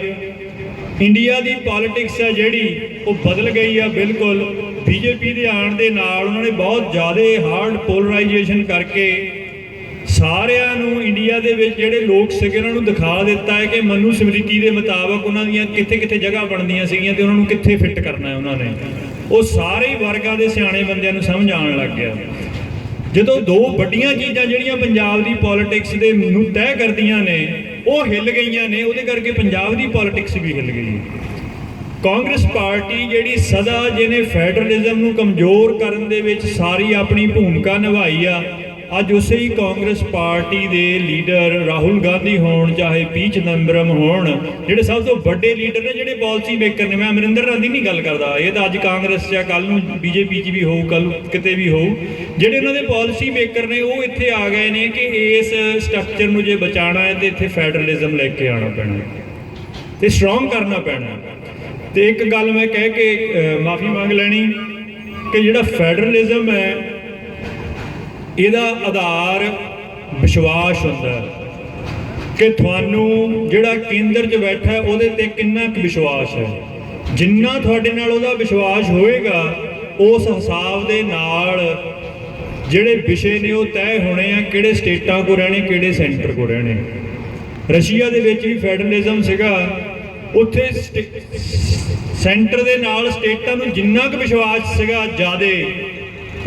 ਇੰਡੀਆ ਦੀ ਪੋਲਿਟਿਕਸ ਆ ਜਿਹੜੀ ਉਹ ਬਦਲ ਗਈ ਆ ਬਿਲਕੁਲ। ਬੀਜੇਪੀ ਦੇ ਆਉਣ ਦੇ ਨਾਲ ਉਹਨਾਂ ਨੇ ਬਹੁਤ ਜ਼ਿਆਦਾ ਹਾਰਡ ਪੋਲਰਾਈਜੇਸ਼ਨ ਕਰਕੇ ਸਾਰਿਆਂ ਨੂੰ ਇੰਡੀਆ ਦੇ ਵਿੱਚ ਜਿਹੜੇ ਲੋਕ ਸੀਗੇ ਉਹਨਾਂ ਨੂੰ ਦਿਖਾ ਦਿੱਤਾ ਹੈ ਕਿ ਮਨੂ ਸਮ੍ਰਿਤੀ ਦੇ ਮੁਤਾਬਕ ਉਹਨਾਂ ਦੀਆਂ ਕਿੱਥੇ ਕਿੱਥੇ ਜਗ੍ਹਾ ਬਣਦੀਆਂ ਸੀਗੀਆਂ ਤੇ ਉਹਨਾਂ ਨੂੰ ਕਿੱਥੇ ਫਿੱਟ ਕਰਨਾ ਹੈ ਉਹਨਾਂ ਨੇ। ਉਹ ਸਾਰੇ ਹੀ ਵਰਗਾਂ ਦੇ ਸਿਆਣੇ ਬੰਦਿਆਂ ਨੂੰ ਸਮਝ ਆਉਣ ਲੱਗ ਗਿਆ। ਜਦੋਂ ਦੋ ਵੱਡੀਆਂ ਚੀਜ਼ਾਂ ਜਿਹੜੀਆਂ ਪੰਜਾਬ ਦੀ ਪੋਲਿਟਿਕਸ ਦੇ ਨੂੰ ਤੈਅ ਕਰਦੀਆਂ ਨੇ ਉਹ ਹਿੱਲ ਗਈਆਂ ਨੇ, ਉਹਦੇ ਕਰਕੇ ਪੰਜਾਬ ਦੀ ਪੋਲਿਟਿਕਸ ਵੀ ਹਿੱਲ ਗਈ। ਕਾਂਗਰਸ ਪਾਰਟੀ ਜਿਹੜੀ ਸਦਾ ਜਿਹਨੇ ਫੈਡਰਲਿਜ਼ਮ ਨੂੰ ਕਮਜ਼ੋਰ ਕਰਨ ਦੇ ਵਿੱਚ ਸਾਰੀ ਆਪਣੀ ਭੂਮਿਕਾ ਨਿਭਾਈ ਆ, ਅੱਜ ਉਸੇ ਹੀ ਕਾਂਗਰਸ ਪਾਰਟੀ ਦੇ ਲੀਡਰ ਰਾਹੁਲ ਗਾਂਧੀ ਹੋਣ ਚਾਹੇ ਪੀ ਚਿਦੰਬਰਮ ਹੋਣ, ਜਿਹੜੇ ਸਭ ਤੋਂ ਵੱਡੇ ਲੀਡਰ ਨੇ, ਜਿਹੜੇ ਪਾਲਿਸੀ ਮੇਕਰ ਨੇ। ਮੈਂ ਅਮਰਿੰਦਰ ਨਾਥ ਦੀ ਨਹੀਂ ਗੱਲ ਕਰਦਾ, ਇਹ ਤਾਂ ਅੱਜ ਕਾਂਗਰਸ 'ਚ ਆ, ਕੱਲ੍ਹ ਨੂੰ ਬੀਜੇਪੀ 'ਚ ਵੀ ਹੋਊ, ਕੱਲ੍ਹ ਕਿਤੇ ਵੀ ਹੋਊ। ਜਿਹੜੇ ਉਹਨਾਂ ਦੇ ਪਾਲਿਸੀ ਮੇਕਰ ਨੇ ਉਹ ਇੱਥੇ ਆ ਗਏ ਨੇ ਕਿ ਇਸ ਸਟਰਕਚਰ ਨੂੰ ਜੇ ਬਚਾਉਣਾ ਹੈ ਤੇ ਇੱਥੇ ਫੈਡਰਲਿਜ਼ਮ ਲੈ ਕੇ ਆਉਣਾ ਪੈਣਾ ਤੇ ਸਟਰੋਂਗ ਕਰਨਾ ਪੈਣਾ। ਤੇ ਇੱਕ ਗੱਲ ਮੈਂ ਕਹਿ ਕੇ ਮਾਫੀ ਮੰਗ ਲੈਣੀ ਕਿ ਜਿਹੜਾ ਫੈਡਰਲਿਜ਼ਮ ਹੈ ਇਹਦਾ ਆਧਾਰ ਵਿਸ਼ਵਾਸ ਹੁੰਦਾ ਕਿ ਤੁਹਾਨੂੰ ਜਿਹੜਾ ਕੇਂਦਰ 'ਚ ਬੈਠਾ ਉਹਦੇ ਤੇ ਕਿੰਨਾ ਕੁ ਵਿਸ਼ਵਾਸ ਹੈ। ਜਿੰਨਾ ਤੁਹਾਡੇ ਨਾਲ ਉਹਦਾ ਵਿਸ਼ਵਾਸ ਹੋਏਗਾ ਉਸ ਹਿਸਾਬ ਦੇ ਨਾਲ ਜਿਹੜੇ ਵਿਸ਼ੇ ਨੇ ਉਹ ਤੈਅ ਹੋਣੇ ਆ, ਕਿਹੜੇ ਸਟੇਟਾਂ ਕੋ ਰਹਿਣੇ, ਕਿਹੜੇ ਸੈਂਟਰ ਕੋ ਰਹਿਣੇ। ਰਸ਼ੀਆ ਦੇ ਵਿੱਚ ਵੀ ਫੈਡਰਲਿਜ਼ਮ ਸੀਗਾ, ਉੱਥੇ ਸੈਂਟਰ ਦੇ ਨਾਲ ਸਟੇਟਾਂ ਨੂੰ ਜਿੰਨਾ ਕੁ ਵਿਸ਼ਵਾਸ ਸੀਗਾ ਜ਼ਿਆਦੇ,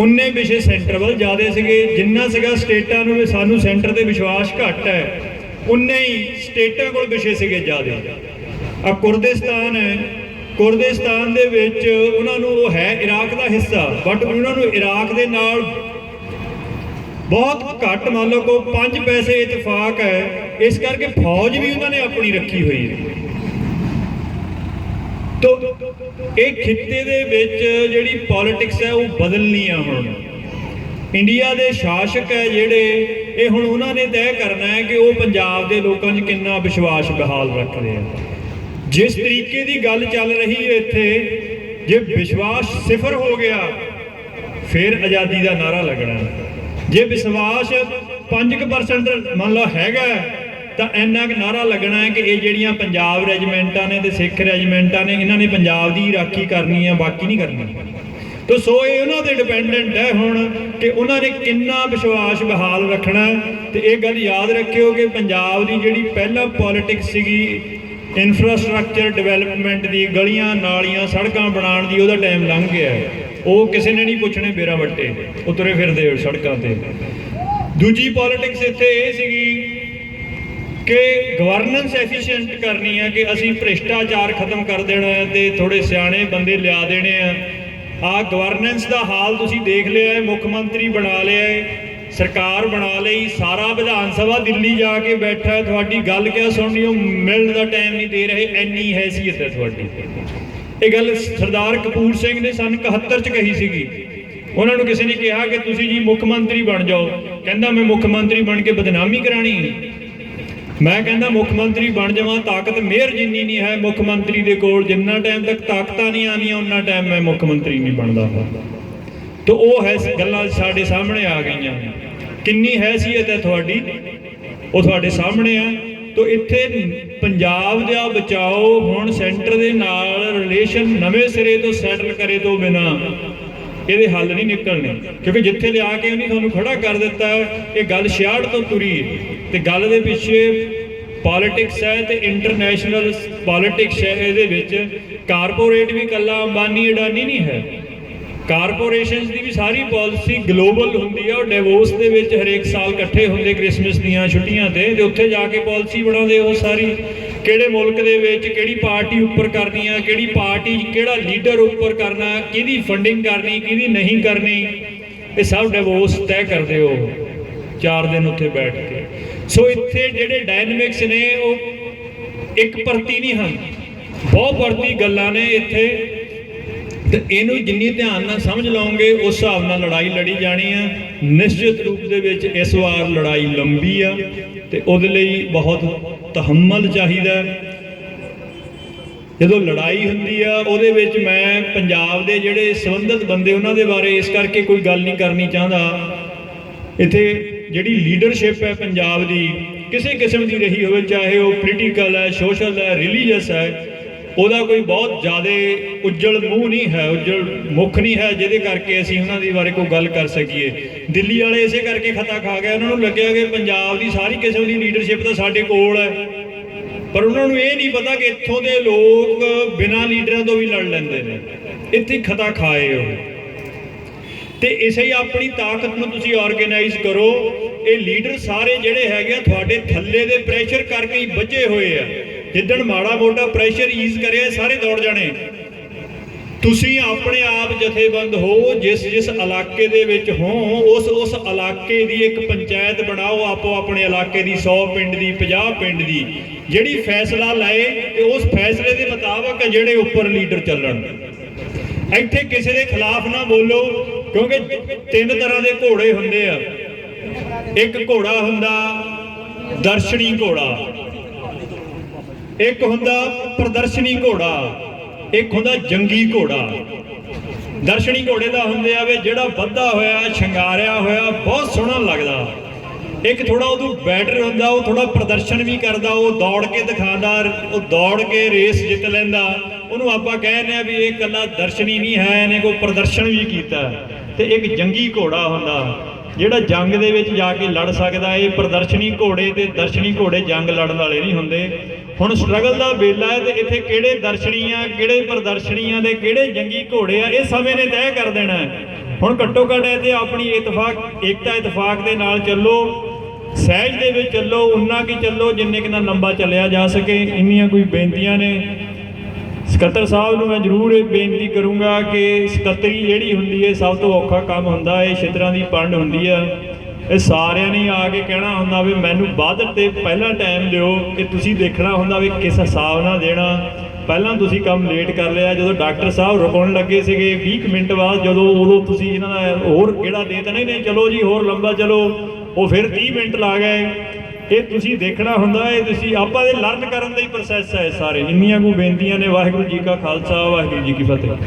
ਉਨੇ ਵਿਸ਼ੇ ਸੈਂਟਰ ਵੱਲ ਜ਼ਿਆਦੇ ਸੀਗੇ। ਜਿੰਨਾ ਸੀਗਾ ਸਟੇਟਾਂ ਨੂੰ ਵੀ ਸਾਨੂੰ ਸੈਂਟਰ ਤੇ ਵਿਸ਼ਵਾਸ ਘੱਟ ਹੈ, ਉਨੇ ਹੀ ਸਟੇਟਾਂ ਕੋਲ ਵਿਸ਼ੇ ਸੀਗੇ ਜ਼ਿਆਦੇ। ਆ ਕੁਰਦਿਸਤਾਨ ਹੈ, ਕੁਰਦਿਸਤਾਨ ਦੇ ਵਿੱਚ ਉਹਨਾਂ ਨੂੰ ਉਹ ਹੈ ਇਰਾਕ ਦਾ ਹਿੱਸਾ, ਬਟ ਉਹਨਾਂ ਨੂੰ ਇਰਾਕ ਦੇ ਨਾਲ ਬਹੁਤ ਘੱਟ, ਮੰਨ ਲਓ ਕੋ 5 ਪੈਸੇ ਇਤਫਾਕ ਹੈ, ਇਸ ਕਰਕੇ ਫੌਜ ਵੀ ਉਹਨਾਂ ਨੇ ਆਪਣੀ ਰੱਖੀ ਹੋਈ ਹੈ। ਤੋ ਇਹ ਖਿੱਤੇ ਦੇ ਵਿੱਚ ਜਿਹੜੀ ਪੋਲਿਟਿਕਸ ਹੈ ਉਹ ਬਦਲਣੀ ਆ। ਹੁਣ ਇੰਡੀਆ ਦੇ ਸ਼ਾਸਕ ਹੈ ਜਿਹੜੇ, ਇਹ ਹੁਣ ਉਹਨਾਂ ਨੇ ਤੈਅ ਕਰਨਾ ਹੈ ਕਿ ਉਹ ਪੰਜਾਬ ਦੇ ਲੋਕਾਂ 'ਚ ਕਿੰਨਾ ਵਿਸ਼ਵਾਸ ਬਹਾਲ ਰੱਖਦੇ ਆ। ਜਿਸ ਤਰੀਕੇ ਦੀ ਗੱਲ ਚੱਲ ਰਹੀ ਹੈ ਇੱਥੇ, ਜੇ ਵਿਸ਼ਵਾਸ ਸਿਫਰ ਹੋ ਗਿਆ ਫਿਰ ਆਜ਼ਾਦੀ ਦਾ ਨਾਰਾ ਲੱਗਣਾ। ਜੇ ਵਿਸ਼ਵਾਸ 5% ਮੰਨ ਲਓ ਹੈਗਾ ਤਾਂ ਇੰਨਾ ਕੁ ਨਾਰਾ ਲੱਗਣਾ ਹੈ ਕਿ ਇਹ ਜਿਹੜੀਆਂ ਪੰਜਾਬ ਰੈਜੀਮੈਂਟਾਂ ਨੇ ਤੇ ਸਿੱਖ ਰੈਜੀਮੈਂਟਾਂ ਨੇ, ਇਹਨਾਂ ਨੇ ਪੰਜਾਬ ਦੀ ਰਾਖੀ ਕਰਨੀ ਹੈ, ਬਾਕੀ ਨਹੀਂ ਕਰਨੀ। ਤਾਂ ਸੋ ਇਹ ਉਹਨਾਂ ਦੇ ਡਿਪੈਂਡੈਂਟ ਹੈ ਹੁਣ ਕਿ ਉਹਨਾਂ ਨੇ ਕਿੰਨਾ ਵਿਸ਼ਵਾਸ ਬਹਾਲ ਰੱਖਣਾ। ਤੇ ਇਹ ਗੱਲ ਯਾਦ ਰੱਖਿਓ ਕਿ ਪੰਜਾਬ ਦੀ ਜਿਹੜੀ ਪਹਿਲਾਂ ਪੋਲਿਟਿਕਸ ਸੀਗੀ ਇਨਫਰਾਸਟ੍ਰਕਚਰ ਡਿਵੈਲਪਮੈਂਟ ਦੀ, ਗਲੀਆਂ ਨਾਲੀਆਂ ਸੜਕਾਂ ਬਣਾਉਣ ਦੀ, ਉਹਦਾ ਟਾਈਮ ਲੰਘ ਗਿਆ। ਉਹ ਕਿਸੇ ਨੇ ਨਹੀਂ ਪੁੱਛਣੇ ਬੇਰਾਂ ਵੱਟੇ, ਉਹ ਤੁਰੇ ਫਿਰਦੇ ਸੜਕਾਂ ਤੇ। ਦੂਜੀ ਪੋਲਿਟਿਕਸ ਇੱਥੇ ਇਹ ਸੀਗੀ ਕਿ ਗਵਰਨੈਂਸ ਐਫੀਸ਼ੀਐਂਟ ਕਰਨੀ ਹੈ, ਕਿ ਅਸੀਂ ਭ੍ਰਿਸ਼ਟਾਚਾਰ ਖਤਮ ਕਰ ਦੇਣਾ ਹੈ ਤੇ ਥੋੜੇ ਸਿਆਣੇ ਬੰਦੇ ਲਿਆ ਦੇਣੇ ਆ। ਆਹ ਗਵਰਨੈਂਸ ਦਾ ਹਾਲ ਤੁਸੀਂ ਦੇਖ ਲਿਆ ਹੈ, ਮੁੱਖ ਮੰਤਰੀ ਬਣਾ ਲਿਆ ਹੈ, ਸਰਕਾਰ ਬਣਾ ਲਈ, ਸਾਰਾ ਵਿਧਾਨ ਸਭਾ ਦਿੱਲੀ ਜਾ ਕੇ ਬੈਠਾ ਹੈ, ਤੁਹਾਡੀ ਗੱਲ ਕਿਆ ਸੁਣਨੀ, ਉਹ ਮਿਲਣ ਦਾ ਟਾਈਮ ਨਹੀਂ ਦੇ ਰਹੇ, ਇੰਨੀ ਹੈਸੀਅਤ ਹੈ ਤੁਹਾਡੀ। ਇਹ ਗੱਲ ਸਰਦਾਰ ਕਪੂਰ ਸਿੰਘ ਨੇ ਸੰਨ 71 'ਚ ਕਹੀ ਸੀਗੀ। ਉਹਨਾਂ ਨੂੰ ਕਿਸੇ ਨੇ ਕਿਹਾ ਕਿ ਤੁਸੀਂ ਜੀ ਮੁੱਖ ਮੰਤਰੀ ਬਣ ਜਾਓ, ਕਹਿੰਦਾ ਮੈਂ ਮੁੱਖ ਮੰਤਰੀ ਬਣ ਕੇ ਬਦਨਾਮੀ ਕਰਾਣੀ। ਮੈਂ ਕਹਿੰਦਾ ਮੁੱਖ ਮੰਤਰੀ ਬਣ ਜਾਵਾਂ, ਤਾਕਤ ਮੇਅਰ ਜਿੰਨੀ ਨਹੀਂ ਹੈ ਮੁੱਖ ਮੰਤਰੀ ਦੇ ਕੋਲ, ਜਿੰਨਾ ਟਾਈਮ ਤੱਕ ਤਾਕਤਾਂ ਨਹੀਂ ਆਉਂਦੀਆਂ ਉਹਨਾਂ ਟਾਈਮ ਮੈਂ ਮੁੱਖ ਮੰਤਰੀ ਨਹੀਂ ਬਣਦਾ। ਤਾਂ ਉਹ ਹੈ ਗੱਲਾਂ ਸਾਡੇ ਸਾਹਮਣੇ ਆ ਗਈਆਂ। ਕਿੰਨੀ ਹੈਸੀਅਤ ਹੈ ਤੁਹਾਡੀ, ਉਹ ਤੁਹਾਡੇ ਸਾਹਮਣੇ ਆ। ਤਾਂ ਇੱਥੇ ਪੰਜਾਬ ਦਾ ਬਚਾਓ ਹੁਣ ਸੈਂਟਰ ਦੇ ਨਾਲ ਰਿਲੇਸ਼ਨ ਨਵੇਂ ਸਿਰੇ ਤੋਂ ਸੈਟਲ ਕਰੇ ਤੋਂ ਬਿਨਾਂ ਇਹਦੇ ਹੱਲ ਨਹੀਂ ਨਿਕਲਣੇ, ਕਿਉਂਕਿ ਜਿੱਥੇ ਲਿਆ ਕੇ ਉਹਨੇ ਤੁਹਾਨੂੰ ਖੜਾ ਕਰ ਦਿੱਤਾ। ਇਹ ਗੱਲ 66 ਤੋਂ ਤੁਰੀ ਤੇ ਗੱਲ ਦੇ ਪਿੱਛੇ ਪੋਲਿਟਿਕਸ ਹੈ ਤੇ ਇੰਟਰਨੈਸ਼ਨਲ ਪੋਲਿਟਿਕਸ ਹੈ। ਇਹਦੇ ਵਿੱਚ ਕਾਰਪੋਰੇਟ ਵੀ ਇਕੱਲਾ ਅੰਬਾਨੀ ਅਡਾਨੀ ਨਹੀਂ ਹੈ, कारपोरेशनस की भी सारी पॉलिसी ग्लोबल होंगी है, और डेवोस के विच हरेक साल इकट्ठे होंगे क्रिसमस दियां छुट्टियां ते उत्थे जाके पॉलिसी बनाते हो सारी, किहड़े मुल्क दे विच किहड़ी पार्टी उपर करनी है, किहड़ी पार्टी किहड़ा लीडर उपर करना, किहदी फंडिंग करनी किहदी नहीं करनी, ये सब डेवोस तय करते हो 4 दिन उत्थे बैठ के। सो इत्थे जिहड़े डायनमिक्स ने वो एक परती नहीं हैं, बहुत परती गल्लां ने इत्थे, तो इनू जिन्नी ध्यान नाल समझ लओगे उस हिसाब नाल लड़ाई लड़ी जानी है। निश्चित रूप दे विच इस वार लड़ाई लंबी आ ते उहदे लई बहुत तहम्मल चाहिदा। जदों लड़ाई हुंदी आ उहदे विच मैं पंजाब दे जिहड़े संबंधित बंदे उन्हां दे बारे इस करके कोई गल नहीं करनी चाहता। इत्थे जिहड़ी लीडरशिप है पंजाब दी किसी किस्म की रही होवे, चाहे वो पोलीटिकल है, सोशल है, रिलीजियस है, ਉਹਦਾ कोई बहुत ज़्यादा उज्जल मूँह नहीं है, उज्जल मुख नहीं है जिहदे करके असीं उन्हां दे बारे कोई गल कर सकीए। दिल्ली वाले इसे करके खता खा गए, उन्होंने लग्गिया कि पंजाब की सारी किस्म की लीडरशिप तो साडे कोल है, पर उन्होंने ये नहीं पता कि इत्थों के लोग बिना लीडरां तो भी लड़ लैंदे ने, इत्थे खता खाए हो। तो इसे ही अपनी ताकत नूं तुसीं ऑर्गेनाइज करो। ये लीडर सारे जिहड़े हैगे तुहाडे थल्ले दे प्रैशर करके ही बचे हुए आ, जिद्दण माड़ा मोटा प्रैशर ईज करे सारे दौड़ जाने। तुसीं अपने आप जथेबंद हो, जिस जिस इलाके दे विच हो उस इलाके दी एक पंचायत बनाओ, आपो अपने इलाके दी 100 पिंड दी 50 पिंड दी, जिहड़ी फैसला लाए ते उस फैसले दे मुताबक जिहड़े उपर लीडर चलण। इत्थे किसी दे खिलाफ ना बोलो, क्योंकि 3 तरह के घोड़े हुंदे आ। एक घोड़ा हुंदा दर्शनी घोड़ा, एक हुंदा प्रदर्शनी घोड़ा, एक हुंदा जंगी घोड़ा। दर्शनी घोड़े का हुंदे आ वे जिहड़ा बद्धा होया शंगारिया होया बहुत सोहना लगदा। एक थोड़ा उदू बैटर हुंदा, वो थोड़ा प्रदर्शन भी करदा, वो दौड़ के दिखांदा, वो दौड़ के रेस जित लैंदा, उन्होंने आपां कहने आ भी ये कल्ला दर्शनी नहीं है, इहने कोई प्रदर्शन भी कीता। ते एक जंगी घोड़ा हुंदा जिहड़ा जंग दे विच जाके लड़ सकदा। ये प्रदर्शनी घोड़े ते दर्शनी घोड़े जंग लड़न वाले नहीं हुंदे। हुण स्ट्रगल दा वेला है ते इत्थे किहड़े दर्शनी आ, किहड़े प्रदर्शनी आ ते किहड़े जंगी घोड़े आ, ये समय ने तय कर देना है। हुण घट्टो घट्ट इत्थे अपनी एकता इतफाक दे नाल चलो, सहज दे विच चलो, उन्ना की चलो जिन्ने कि लंबा चलिया जा सके। इन्नियां कोई बेनतियां ने। ਸਕੱਤਰ ਸਾਹਿਬ ਨੂੰ मैं जरूर ये बेनती करूँगा कि ਸਕੱਤਰੀ ਜਿਹੜੀ ਹੁੰਦੀ है सब तो औखा काम ਹੁੰਦਾ है, ਛਿੱਤਰਾਂ ਦੀ ਪੰਡ ਹੁੰਦੀ ਆ। ਇਹ ਸਾਰਿਆਂ ਨੇ ਆ ਕੇ ਕਹਿਣਾ ਹੁੰਦਾ ਵੀ ਮੈਨੂੰ ਵੱਧ ਤੇ ਪਹਿਲਾਂ ਟਾਈਮ ਦਿਓ, ਕਿ ਤੁਸੀਂ ਦੇਖਣਾ ਹੁੰਦਾ ਵੀ ਕਿਸ ਹਿਸਾਬ ਨਾਲ ਦੇਣਾ। ਪਹਿਲਾਂ ਤੁਸੀਂ ਕੰਮ ਲੇਟ ਕਰ ਲਿਆ, ਜਦੋਂ ਡਾਕਟਰ ਸਾਹਿਬ ਰੁਕਣ ਲੱਗੇ ਸੀਗੇ 20 ਮਿੰਟ ਬਾਅਦ, ਜਦੋਂ ਉਦੋਂ ਤੁਸੀਂ ਇਹਨਾਂ ਦਾ ਹੋਰ ਕਿਹੜਾ ਦੇ ਤਾਂ ਨਹੀਂ ਚਲੋ ਜੀ ਹੋਰ ਲੰਬਾ ਚਲੋ, ਉਹ ਫਿਰ 30 ਮਿੰਟ ਲਾ ਗਏ। ये तुसी देखना हुंदा है, तुसी आपां दे लर्न करन दा ही प्रोसैस है सारे। इन्नियां को बेनतियां ने। वाहिगुरू जी का खालसा, वाहिगुरू जी की फतेह।